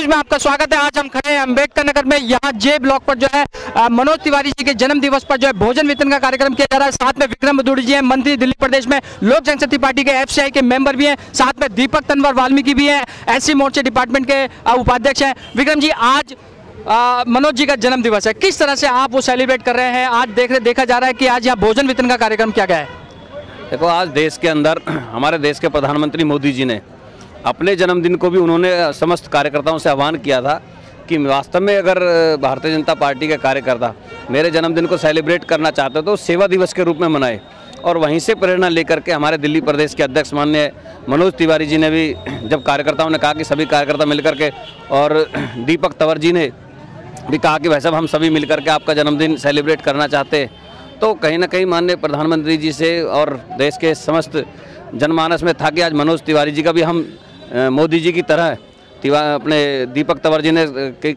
News में आपका स्वागत है। आज हम खड़े हैं अम्बेडकर नगर में। यहाँ जे ब्लॉक पर जो है मनोज तिवारी जी के जन्म दिवस पर जो है भोजन वितरण का कार्यक्रम किया जा रहा है। साथ में विक्रम भदौड़ी जी हैं, मंत्री दिल्ली प्रदेश में, लोक जनशक्ति पार्टी के FCI के मेंबर भी हैं, साथ में दीपक तंवर वाल्मीकि भी हैं, SC मोर्चे डिपार्टमेंट के उपाध्यक्ष हैं। विक्रम जी, आज मनोज जी का जन्म दिवस है, किस तरह से आप वो सेलिब्रेट कर रहे हैं? आज देखा जा रहा है कि आज यहाँ भोजन वितरण का कार्यक्रम किया गया है। देखो, आज देश के अंदर हमारे देश के प्रधानमंत्री मोदी जी ने अपने जन्मदिन को भी उन्होंने समस्त कार्यकर्ताओं से आह्वान किया था कि वास्तव में अगर भारतीय जनता पार्टी के कार्यकर्ता मेरे जन्मदिन को सेलिब्रेट करना चाहते तो सेवा दिवस के रूप में मनाए। और वहीं से प्रेरणा लेकर के हमारे दिल्ली प्रदेश के अध्यक्ष माननीय मनोज तिवारी जी ने भी, जब कार्यकर्ताओं ने कहा कि सभी कार्यकर्ता मिलकर के, और दीपक तंवर जी ने भी कहा कि भाई साहब हम सभी मिलकर के आपका जन्मदिन सेलिब्रेट करना चाहते हैं, तो कहीं ना कहीं माननीय प्रधानमंत्री जी से और देश के समस्त जनमानस में था कि आज मनोज तिवारी जी का भी हम मोदी जी की तरह अपने दीपक तंवर जी ने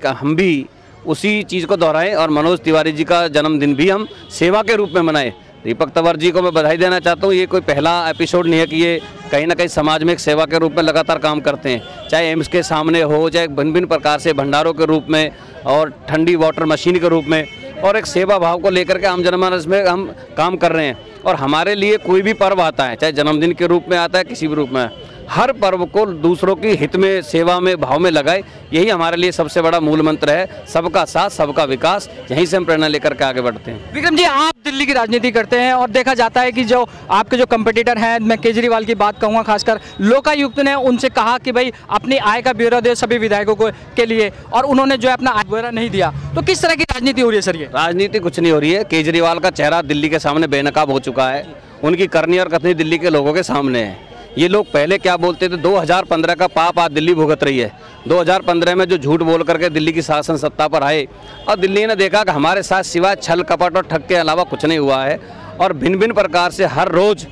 हम भी उसी चीज़ को दोहराएं और मनोज तिवारी जी का जन्मदिन भी हम सेवा के रूप में मनाएं। दीपक तंवर जी को मैं बधाई देना चाहता हूँ। ये कोई पहला एपिसोड नहीं है कि ये कहीं ना कहीं समाज में एक सेवा के रूप में लगातार काम करते हैं, चाहे एम्स के सामने हो, चाहे भिन्न भिन्न प्रकार से भंडारों के रूप में और ठंडी वाटर मशीन के रूप में, और एक सेवा भाव को लेकर के आम जनमानस में हम काम कर रहे हैं। और हमारे लिए कोई भी पर्व आता है, चाहे जन्मदिन के रूप में आता है, किसी भी रूप में, हर पर्व को दूसरों की हित में, सेवा में, भाव में लगाए, यही हमारे लिए सबसे बड़ा मूल मंत्र है। सबका साथ, सबका विकास, यहीं से हम प्रेरणा लेकर के आगे बढ़ते हैं। विक्रम जी, आप दिल्ली की राजनीति करते हैं और देखा जाता है कि जो आपके जो कंपटीटर हैं, मैं केजरीवाल की बात कहूँगा, खासकर लोकायुक्त ने उनसे कहा कि भाई अपनी आय का ब्यौरा दे सभी विधायकों के लिए, और उन्होंने जो है अपना आय ब्यौरा नहीं दिया। तो किस तरह की राजनीति हो रही है सर? ये राजनीति कुछ नहीं हो रही है। केजरीवाल का चेहरा दिल्ली के सामने बेनकाब हो चुका है। उनकी करनी और कथनी दिल्ली के लोगों के सामने है। ये लोग पहले क्या बोलते थे, 2015 का पाप आज दिल्ली भुगत रही है। 2015 में जो झूठ बोल करके दिल्ली की शासन सत्ता पर आए और दिल्ली ने देखा कि हमारे साथ सिवाय छल कपट और ठग के अलावा कुछ नहीं हुआ है, और भिन्न भिन्न प्रकार से हर रोज़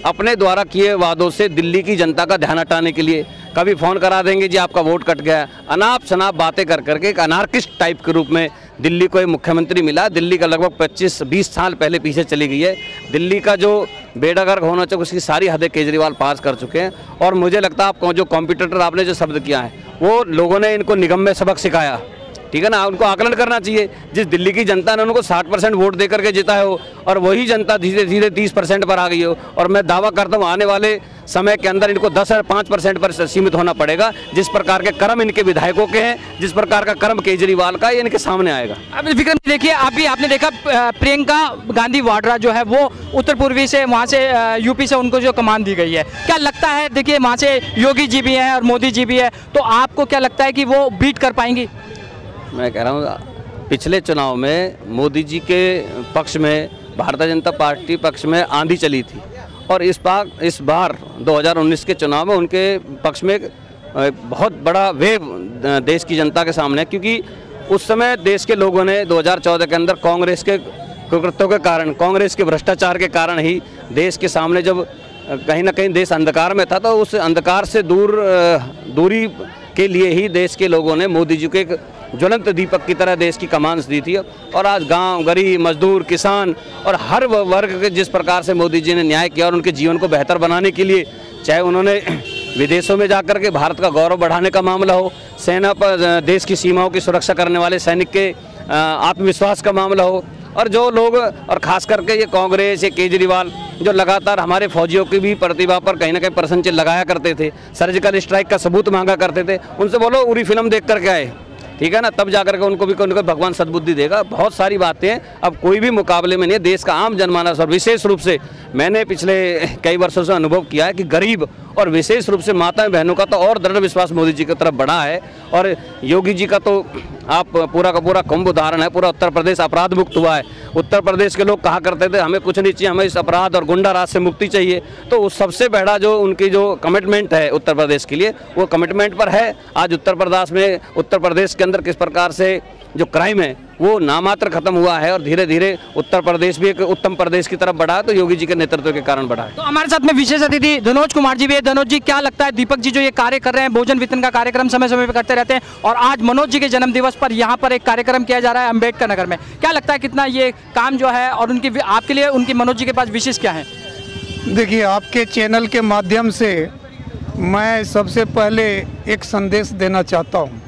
अपने द्वारा किए वादों से दिल्ली की जनता का ध्यान हटाने के लिए कभी फ़ोन करा देंगे जी आपका वोट कट गया, अनाप शनाप बातें कर करके एक अनार्किस्ट टाइप के रूप में दिल्ली को एक मुख्यमंत्री मिला। दिल्ली का लगभग 25-20 साल पहले पीछे चली गई है। दिल्ली का जो बेड़ा गर्क होना चाहिए उसकी सारी हदें केजरीवाल पास कर चुके हैं। और मुझे लगता है आपको जो कॉम्पिटिटर आपने जो शब्द किया है, वो लोगों ने इनको निगम में सबक सिखाया, ठीक है ना। उनको आकलन करना चाहिए। जिस दिल्ली की जनता ने उनको 60% वोट दे करके जिताया हो, और वही जनता धीरे धीरे 30% पर आ गई हो, और मैं दावा करता हूँ आने वाले समय के अंदर इनको 10 और 5% पर सीमित होना पड़ेगा। जिस प्रकार के कर्म इनके विधायकों के हैं, जिस प्रकार का कर्म केजरीवाल का, ये इनके सामने आएगा। अब विक्रम देखिए, अभी आपने देखा प्रियंका गांधी वाड्रा जो है वो उत्तर पूर्वी से, वहाँ से यूपी से उनको जो कमान दी गई है, क्या लगता है? देखिए वहाँ से योगी जी भी हैं और मोदी जी भी है, तो आपको क्या लगता है कि वो बीट कर पाएंगी? मैं कह रहा हूँ पिछले चुनाव में मोदी जी के पक्ष में भारतीय जनता पार्टी पक्ष में आंधी चली थी, और इस बार 2019 के चुनाव में उनके पक्ष में बहुत बड़ा वेव देश की जनता के सामने है। क्योंकि उस समय देश के लोगों ने 2014 के अंदर कांग्रेस के कुकृत्यों के कारण, कांग्रेस के भ्रष्टाचार के कारण ही देश के सामने जब कहीं ना कहीं देश अंधकार में था, तो उस अंधकार से दूरी के लिए ही देश के लोगों ने मोदी जी को एक ज्वलंत दीपक की तरह देश की कमान दी थी। और आज गांव, गरीब, मजदूर, किसान और हर वर्ग के जिस प्रकार से मोदी जी ने न्याय किया और उनके जीवन को बेहतर बनाने के लिए, चाहे उन्होंने विदेशों में जाकर के भारत का गौरव बढ़ाने का मामला हो, सेना पर देश की सीमाओं की सुरक्षा करने वाले सैनिक के आत्मविश्वास का मामला हो, और जो लोग, और खास करके ये कांग्रेस, ये केजरीवाल जो लगातार हमारे फौजियों की भी प्रतिभा पर कहीं ना कहीं प्रश्न चिन्ह लगाया करते थे, सर्जिकल स्ट्राइक का सबूत मांगा करते थे, उनसे बोलो उरी फिल्म देख करके आए, ठीक है ना, तब जाकर के उनको भी भगवान सद्बुद्धि देगा। बहुत सारी बातें हैं, अब कोई भी मुकाबले में नहीं है। देश का आम जनमानस, और विशेष रूप से मैंने पिछले कई वर्षों से अनुभव किया है कि गरीब और विशेष रूप से माताएं बहनों का तो और दृढ़ विश्वास मोदी जी की तरफ बढ़ा है। और योगी जी का तो आप पूरा का पूरा कुंभ उदाहरण है। पूरा उत्तर प्रदेश अपराध मुक्त हुआ है। उत्तर प्रदेश के लोग कहा करते थे हमें कुछ नहीं चाहिए, हमें इस अपराध और गुंडा राज से मुक्ति चाहिए, तो उस सबसे बड़ा जो उनकी जो कमिटमेंट है उत्तर प्रदेश के लिए, वो कमिटमेंट पर है। आज उत्तर प्रदेश के अंदर किस प्रकार से जो क्राइम है वो नामात्र खत्म हुआ है, और धीरे धीरे उत्तर प्रदेश भी एक उत्तम प्रदेश की तरफ बढ़ा है, तो योगी जी के नेतृत्व के कारण बढ़ा है। तो हमारे साथ में विशेष अतिथि धनोज कुमार जी भी है। धनोज जी, क्या लगता है दीपक जी जो ये कार्य कर रहे हैं, भोजन वितरण का कार्यक्रम समय समय पर करते रहते हैं, और आज मनोज जी के जन्म दिवस पर यहाँ पर एक कार्यक्रम किया जा रहा है अम्बेडकर नगर में, क्या लगता है कितना ये काम जो है, और उनकी आपके लिए उनकी मनोज जी के पास विशेष क्या है? देखिए, आपके चैनल के माध्यम से मैं सबसे पहले एक संदेश देना चाहता हूँ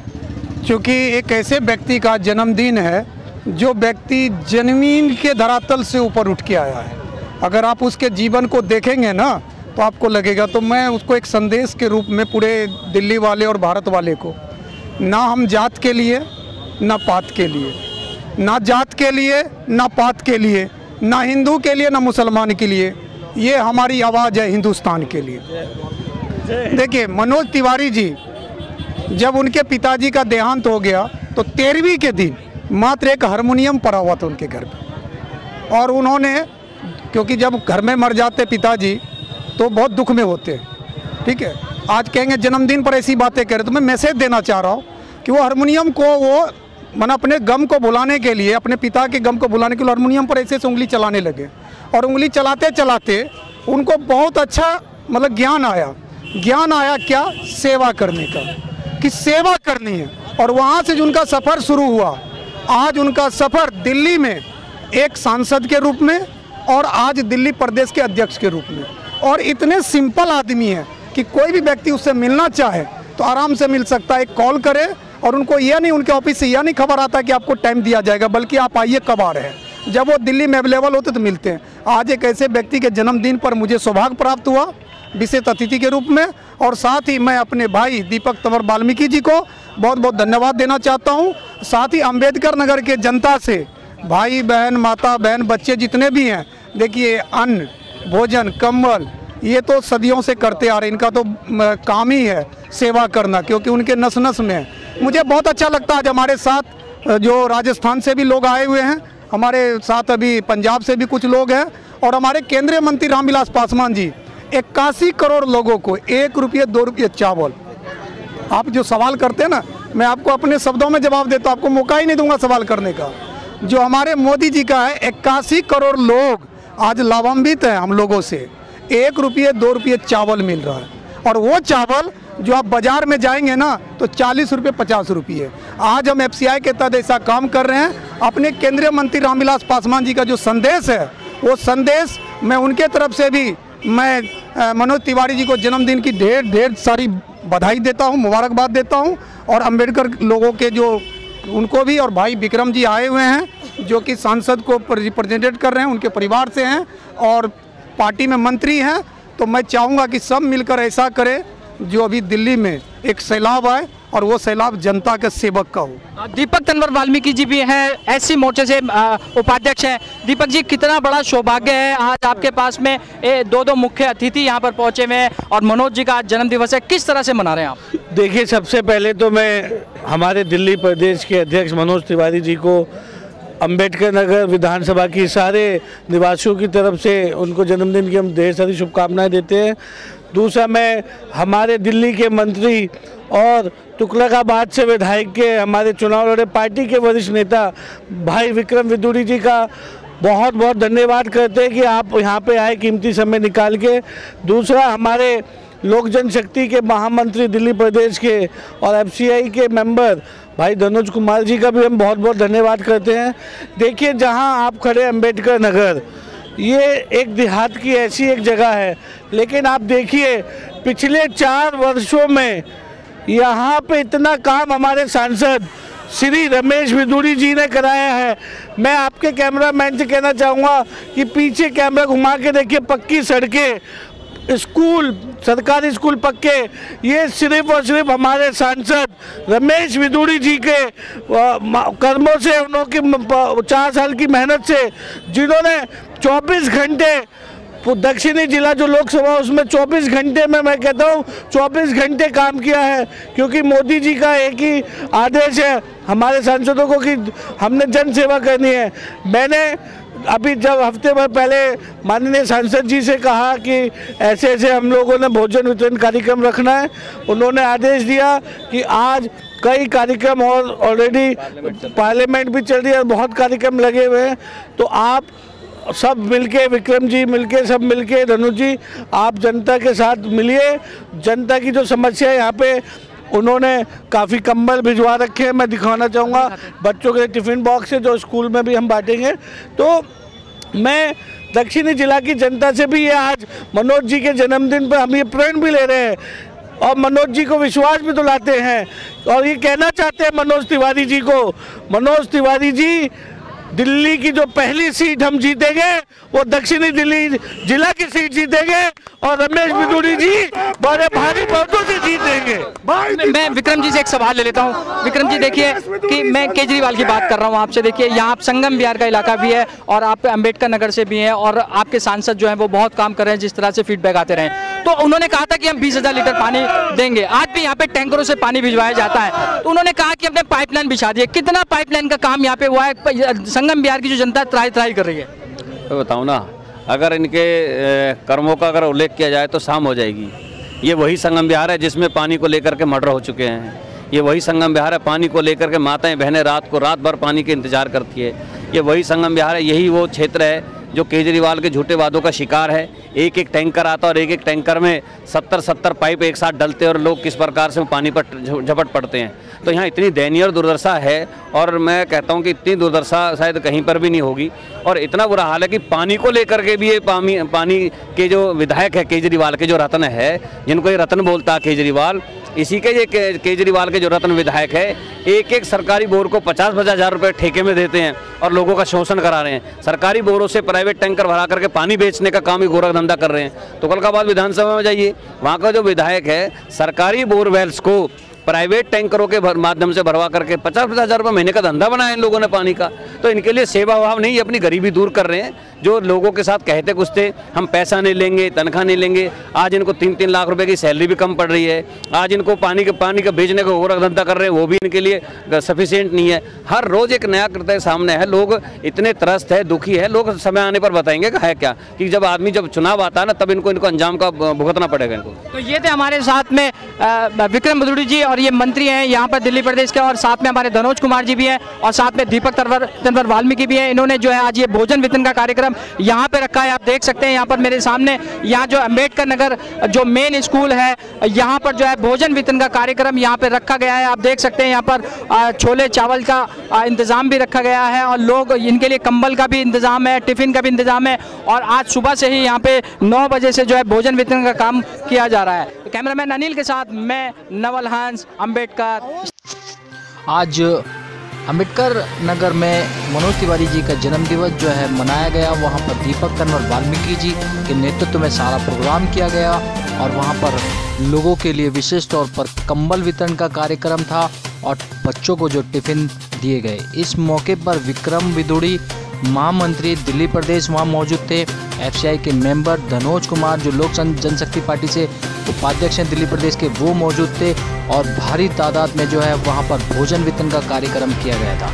क्योंकि एक ऐसे व्यक्ति का जन्मदिन है जो व्यक्ति जमीन के धरातल से ऊपर उठ के आया है। अगर आप उसके जीवन को देखेंगे ना तो आपको लगेगा, तो मैं उसको एक संदेश के रूप में पूरे दिल्ली वाले और भारत वाले को, ना हम जात के लिए ना पात के लिए, ना जात के लिए ना पात के लिए, ना हिंदू के लिए ना मुसलमान के लिए, ये हमारी आवाज़ है हिंदुस्तान के लिए। देखिए मनोज तिवारी जी, जब उनके पिताजी का देहांत हो गया तो 13वीं के दिन मात्र एक हारमोनियम पड़ा हुआ था उनके घर पे, और उन्होंने, क्योंकि जब घर में मर जाते पिताजी तो बहुत दुख में होते हैं, ठीक है, आज कहेंगे जन्मदिन पर ऐसी बातें करें, तो मैं मैसेज देना चाह रहा हूँ कि वो हारमोनियम को वो अपने गम को भुलाने के लिए, अपने पिता के गम को भुलाने के लिए हारमोनियम पर ऐसे उंगली चलाने लगे, और उंगली चलाते चलाते उनको बहुत अच्छा ज्ञान आया क्या, सेवा करने का, कि सेवा करनी है। और वहाँ से जो उनका सफ़र शुरू हुआ, आज उनका सफ़र दिल्ली में एक सांसद के रूप में और आज दिल्ली प्रदेश के अध्यक्ष के रूप में, और इतने सिंपल आदमी है कि कोई भी व्यक्ति उससे मिलना चाहे तो आराम से मिल सकता है, एक कॉल करे, और उनको यह नहीं, उनके ऑफिस से यह नहीं खबर आता कि आपको टाइम दिया जाएगा, बल्कि आप आइए कब आ रहे हैं, जब वो दिल्ली में अवेलेबल होते तो मिलते हैं। आज एक ऐसे व्यक्ति के जन्मदिन पर मुझे सौभाग्य प्राप्त हुआ विशेष अतिथि के रूप में, और साथ ही मैं अपने भाई दीपक तंवर वाल्मीकि जी को बहुत बहुत धन्यवाद देना चाहता हूं। साथ ही अंबेडकर नगर के जनता से, भाई बहन, माता बहन, बच्चे जितने भी हैं, देखिए अन्न, भोजन, कंबल, ये तो सदियों से करते आ रहे, इनका तो काम ही है सेवा करना, क्योंकि उनके नस नस में है। मुझे बहुत अच्छा लगता है आज हमारे साथ जो राजस्थान से भी लोग आए हुए हैं, हमारे साथ अभी पंजाब से भी कुछ लोग हैं, और हमारे केंद्रीय मंत्री रामविलास पासवान जी 81 करोड़ लोगों को 1 रुपये 2 रुपये चावल, आप जो सवाल करते हैं ना, मैं आपको अपने शब्दों में जवाब देता हूँ, आपको मौका ही नहीं दूंगा सवाल करने का। जो हमारे मोदी जी का है, 81 करोड़ लोग आज लाभान्वित हैं हम लोगों से, 1 रुपये 2 रुपये चावल मिल रहा है, और वो चावल जो आप बाजार में जाएंगे ना तो 40 रुपये 50 रुपये। आज हम FCI के तहत ऐसा काम कर रहे हैं। अपने केंद्रीय मंत्री रामविलास पासवान जी का जो संदेश है, वो संदेश मैं उनके तरफ से भी मैं मनोज तिवारी जी को जन्मदिन की ढेर सारी बधाई देता हूं, मुबारकबाद देता हूं, और अंबेडकर लोगों के जो उनको भी, और भाई विक्रम जी आए हुए हैं जो कि सांसद को रिप्रेजेंटेट कर रहे हैं, उनके परिवार से हैं और पार्टी में मंत्री हैं। तो मैं चाहूँगा कि सब मिलकर ऐसा करें जो अभी दिल्ली में एक सैलाब आए, और वो सैलाब जनता के सेवक का हो। दीपक तंवर वाल्मीकि जी भी हैं, एससी मोर्चे से उपाध्यक्ष हैं। दीपक जी, कितना बड़ा सौभाग्य है आज आपके पास में 2 मुख्य अतिथि यहाँ पर पहुँचे हुए हैं, और मनोज जी का आज जन्मदिवस है, किस तरह से मना रहे हैं आप? देखिए, सबसे पहले तो मैं हमारे दिल्ली प्रदेश के अध्यक्ष मनोज तिवारी जी को अंबेडकर नगर विधानसभा की सारे निवासियों की तरफ से उनको जन्मदिन की हम ढेर सारी शुभकामनाएं देते हैं। दूसरा, मैं हमारे दिल्ली के मंत्री और तुगलकाबाद से विधायक के हमारे चुनाव लड़े पार्टी के वरिष्ठ नेता भाई विक्रम विदुरी जी का बहुत बहुत धन्यवाद करते हैं कि आप यहाँ पे आए कीमती समय निकाल के। दूसरा, हमारे लोक जनशक्ति के महामंत्री दिल्ली प्रदेश के और FCI के मेंबर भाई धनुज कुमार जी का भी हम बहुत बहुत धन्यवाद करते हैं। देखिए, जहाँ आप खड़े अंबेडकर नगर, ये एक देहात की ऐसी एक जगह है, लेकिन आप देखिए पिछले 4 वर्षों में यहाँ पे इतना काम हमारे सांसद श्री रमेश विदुरी जी ने कराया है। मैं आपके कैमरामैन से कहना चाहूँगा कि पीछे कैमरा घुमा के देखिए, पक्की सड़कें, स्कूल, सरकारी स्कूल पक्के, ये सिर्फ और सिर्फ हमारे सांसद रमेश विदुरी जी के कर्मों से, उनकी 4 साल की मेहनत से, जिन्होंने 24 घंटे दक्षिणी जिला जो लोकसभा उसमें 24 घंटे में, मैं कहता हूँ 24 घंटे काम किया है, क्योंकि मोदी जी का एक ही आदेश है हमारे सांसदों को कि हमने जन सेवा करनी है। मैंने अभी जब हफ्ते भर पहले माननीय सांसद जी से कहा कि ऐसे ऐसे हम लोगों ने भोजन वितरण कार्यक्रम रखना है, उन्होंने आदेश दिया कि आज कई कार्यक्रम और ऑलरेडी पार्लियामेंट भी चल रही है और बहुत कार्यक्रम लगे हुए हैं। तो आप सब मिलके, विक्रम जी मिलके, सब मिलके, धनु जी, आप जनता के साथ मिलिए। जनता की जो समस्या है यहाँ पे, उन्होंने काफ़ी कंबल भिजवा रखे हैं, मैं दिखाना चाहूँगा, बच्चों के टिफ़िन बॉक्स है जो स्कूल में भी हम बांटेंगे। तो मैं दक्षिणी जिला की जनता से भी ये आज मनोज जी के जन्मदिन पर हम ये प्रण भी ले रहे हैं और मनोज जी को विश्वास भी दिलाते हैं और ये कहना चाहते हैं मनोज तिवारी जी को, मनोज तिवारी जी, दिल्ली की जो पहली सीट हम जीतेंगे वो दक्षिणी दिल्ली जिला की सीट जीतेंगे और रमेश बिदूरी जी बड़े भारी बहुमतों से जीतेंगे। मैं विक्रम जी से एक सवाल ले लेता हूं। विक्रम जी, देखिए कि मैं केजरीवाल की बात कर रहा हूं आपसे। देखिए यहाँ आप संगम बिहार का इलाका भी है और आप अंबेडकर नगर से भी हैं और आपके सांसद जो हैं वो बहुत काम कर रहे हैं, जिस तरह से फीडबैक आते रहे। तो उन्होंने कहा था कि हम 20,000 लीटर पानी देंगे। आज भी यहाँ पे टैंकरों से पानी भिजवाया जाता है। तो उन्होंने कहा कि हमने पाइपलाइन बिछा दी है। कितना पाइपलाइन का काम यहाँ पे हुआ है? संगम बिहार की जो जनता त्राही कर रही है। तो बताऊँ ना, अगर इनके कर्मों का अगर उल्लेख किया जाए तो शाम हो जाएगी। ये वही संगम बिहार है जिसमें पानी को लेकर के मर्डर हो चुके हैं। ये वही संगम बिहार है, पानी को लेकर के माताएं बहनें रात भर पानी के इंतजार करती है। ये वही संगम बिहार है, यही वो क्षेत्र है जो केजरीवाल के झूठे वादों का शिकार है। एक एक टैंकर आता है और एक एक टैंकर में 70 पाइप एक साथ डलते हैं और लोग किस प्रकार से पानी पर झपट पड़ते हैं। तो यहाँ इतनी दयनीय और दुर्दशा है और मैं कहता हूँ कि इतनी दुर्दशा शायद कहीं पर भी नहीं होगी। और इतना बुरा हाल है कि पानी को लेकर के भी ये पानी के जो विधायक है केजरीवाल के, जो रत्न है, जिनको ये रत्न बोलता है केजरीवाल, इसी के ये केजरीवाल के जो रत्न विधायक है, एक एक सरकारी बोर को 50-50 हज़ार रुपये ठेके में देते हैं और लोगों का शोषण करा रहे हैं। सरकारी बोरों से प्राइवेट टैंकर भरा करके पानी बेचने का काम ही गोरख धंधा कर रहे हैं। तो कल का बाद विधानसभा में जाइए, वहाँ का जो विधायक है सरकारी बोरवेल्स को प्राइवेट टैंकरों के माध्यम से भरवा करके 50-50 हज़ार रुपये महीने का धंधा बनाया इन लोगों ने पानी का। तो इनके लिए सेवा भाव नहीं, अपनी गरीबी दूर कर रहे हैं। जो लोगों के साथ कहते कुछ थे, हम पैसा नहीं लेंगे, तनख्वाह नहीं लेंगे, आज इनको 3-3 लाख रुपए की सैलरी भी कम पड़ रही है। आज इनको पानी का बेचने का गोरख धंधा कर रहे हैं, वो भी इनके लिए सफिशिएंट नहीं है। हर रोज़ एक नया कृत्य सामने है। लोग इतने त्रस्त है, दुखी है। लोग समय आने पर बताएंगे कि है क्या, कि जब चुनाव आता है ना, तब इनको अंजाम का भुगतना पड़ेगा इनको। तो ये थे हमारे साथ में विक्रम बिदूरी जी और ये मंत्री हैं यहाँ पर दिल्ली प्रदेश के, और साथ में हमारे धनोज कुमार जी भी हैं और साथ में दीपक तनवर वाल्मीकि भी हैं। इन्होंने जो है आज ये भोजन वितरण का कार्यक्रम यहाँ पे रखा है। आप देख सकते हैं यहाँ पर मेरे सामने, यहाँ जो अंबेडकर नगर जो मेन स्कूल है, यहाँ पर जो है भोजन वितरण का कार्यक्रम यहाँ पे रखा गया है। आप देख सकते हैं यहाँ पर छोले चावल का इंतजाम भी रखा गया है और लोग इनके लिए कंबल का भी इंतजाम है, टिफिन का भी इंतजाम है। और आज सुबह से ही यहाँ पे 9 बजे से जो है भोजन वितरण का काम किया जा रहा है। कैमरामैन अनिल के साथ मैं नवल हंस, अंबेडकर। आज अंबेडकर नगर में मनोज तिवारी जी का जन्मदिवस जो है मनाया गया। वहाँ पर दीपक तनवर वाल्मीकि जी के नेतृत्व में सारा प्रोग्राम किया गया और वहाँ पर लोगों के लिए विशेष तौर पर कंबल वितरण का कार्यक्रम था और बच्चों को जो टिफिन दिए गए। इस मौके पर विक्रम बिदूरी महामंत्री दिल्ली प्रदेश वहाँ मौजूद थे। एफसीआई के मेंबर धनोज कुमार जो लोक जनशक्ति पार्टी से उपाध्यक्ष हैं दिल्ली प्रदेश के, वो मौजूद थे और भारी तादाद में जो है वहाँ पर भोजन वितरण का कार्यक्रम किया गया था।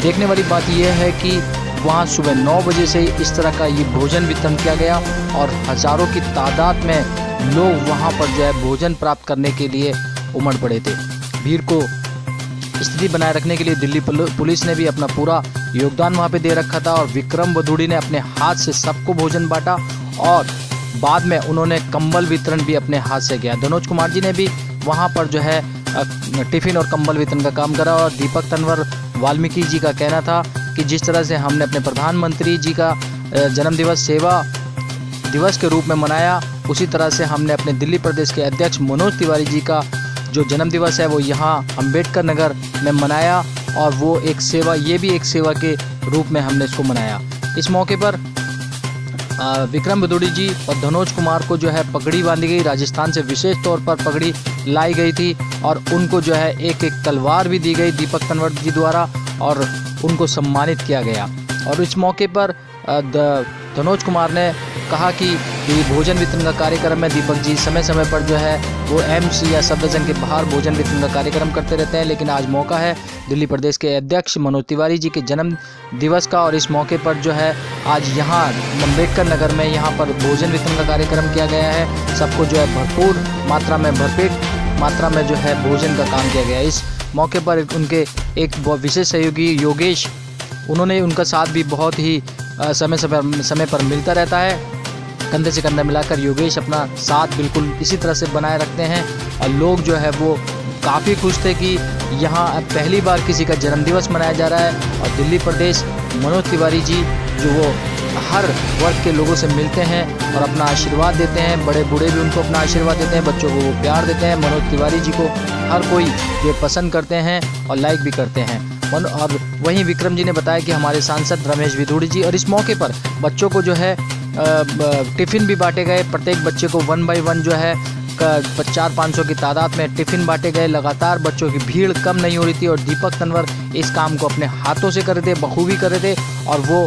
देखने वाली बात यह है कि वहाँ सुबह 9 बजे से इस तरह का ये भोजन वितरण किया गया और हज़ारों की तादाद में लोग वहाँ पर जो है भोजन प्राप्त करने के लिए उमड़ पड़े थे। भीड़ को स्थिति बनाए रखने के लिए दिल्ली पुलिस ने भी अपना पूरा योगदान वहाँ पे दे रखा था और विक्रम बिदूरी ने अपने हाथ से सबको भोजन बांटा और बाद में उन्होंने कंबल वितरण भी अपने हाथ से किया। धनोज कुमार जी ने भी वहाँ पर जो है टिफिन और कंबल वितरण का काम करा और दीपक तनवर वाल्मीकि जी का कहना था कि जिस तरह से हमने अपने प्रधानमंत्री जी का जन्मदिवस सेवा दिवस के रूप में मनाया, उसी तरह से हमने अपने दिल्ली प्रदेश के अध्यक्ष मनोज तिवारी जी का जो जन्मदिवस है वो यहाँ अंबेडकर नगर में मनाया और वो एक सेवा, ये भी एक सेवा के रूप में हमने इसको मनाया। इस मौके पर विक्रम बिदूरी जी और धनोज कुमार को जो है पगड़ी बांधी गई, राजस्थान से विशेष तौर पर पगड़ी लाई गई थी और उनको जो है एक तलवार भी दी गई दीपक तनवर जी द्वारा और उनको सम्मानित किया गया। और इस मौके पर धनोज कुमार ने कहा कि भोजन वितरण का कार्यक्रम में दीपक जी समय समय पर जो है वो एम्स या सफदरजंग के बाहर भोजन वितरण का कार्यक्रम करते रहते हैं, लेकिन आज मौका है दिल्ली प्रदेश के अध्यक्ष मनोज तिवारी जी के जन्म दिवस का और इस मौके पर जो है आज यहाँ अंबेडकर नगर में यहाँ पर भोजन वितरण का कार्यक्रम किया गया है। सबको जो है भरपूर मात्रा में, भरपेट मात्रा में जो है भोजन का काम किया गया। इस मौके पर उनके एक विशेष सहयोगी योगेश, उन्होंने उनका साथ भी बहुत ही समय पर मिलता रहता है। कंधे से कंधा मिलाकर योगेश अपना साथ बिल्कुल इसी तरह से बनाए रखते हैं और लोग जो है वो काफ़ी खुश थे कि यहाँ पहली बार किसी का जन्मदिवस मनाया जा रहा है और दिल्ली प्रदेश मनोज तिवारी जी जो वो हर वर्ग के लोगों से मिलते हैं और अपना आशीर्वाद देते हैं। बड़े बूढ़े भी उनको अपना आशीर्वाद देते हैं, बच्चों को वो प्यार देते हैं। मनोज तिवारी जी को हर कोई जो पसंद करते हैं और लाइक भी करते हैं। और वहीं विक्रम जी ने बताया कि हमारे सांसद रमेश विधुड़ी जी, और इस मौके पर बच्चों को जो है टिफ़िन भी बांटे गए। प्रत्येक बच्चे को 1 बाय 1 जो है 400-500 की तादाद में टिफ़िन बांटे गए। लगातार बच्चों की भीड़ कम नहीं हो रही थी और दीपक तंवर इस काम को अपने हाथों से कर रहे थे, बखूबी कर रहे थे और वो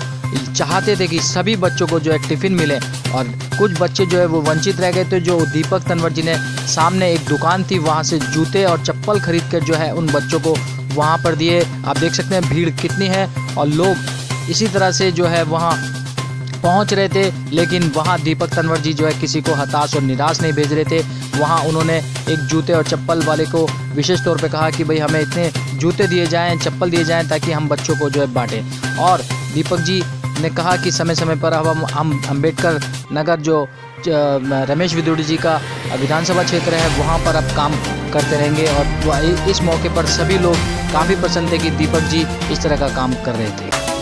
चाहते थे कि सभी बच्चों को जो है टिफ़िन मिले। और कुछ बच्चे जो है वो वंचित रह गए थे। जो दीपक तंवर जी ने सामने एक दुकान थी, वहाँ से जूते और चप्पल खरीद कर जो है उन बच्चों को वहाँ पर दिए। आप देख सकते हैं भीड़ कितनी है और लोग इसी तरह से जो है वहाँ पहुंच रहे थे। लेकिन वहां दीपक तंवर जी जो है किसी को हताश और निराश नहीं भेज रहे थे। वहां उन्होंने एक जूते और चप्पल वाले को विशेष तौर पे कहा कि भाई हमें इतने जूते दिए जाएं, चप्पल दिए जाएं ताकि हम बच्चों को जो है बांटें। और दीपक जी ने कहा कि समय समय पर अब हम अम्बेडकर नगर जो रमेश विधुड़ी जी का विधानसभा क्षेत्र है वहाँ पर अब काम करते रहेंगे। और इस मौके पर सभी लोग काफ़ी प्रसन्न थे कि दीपक जी इस तरह का काम कर रहे थे।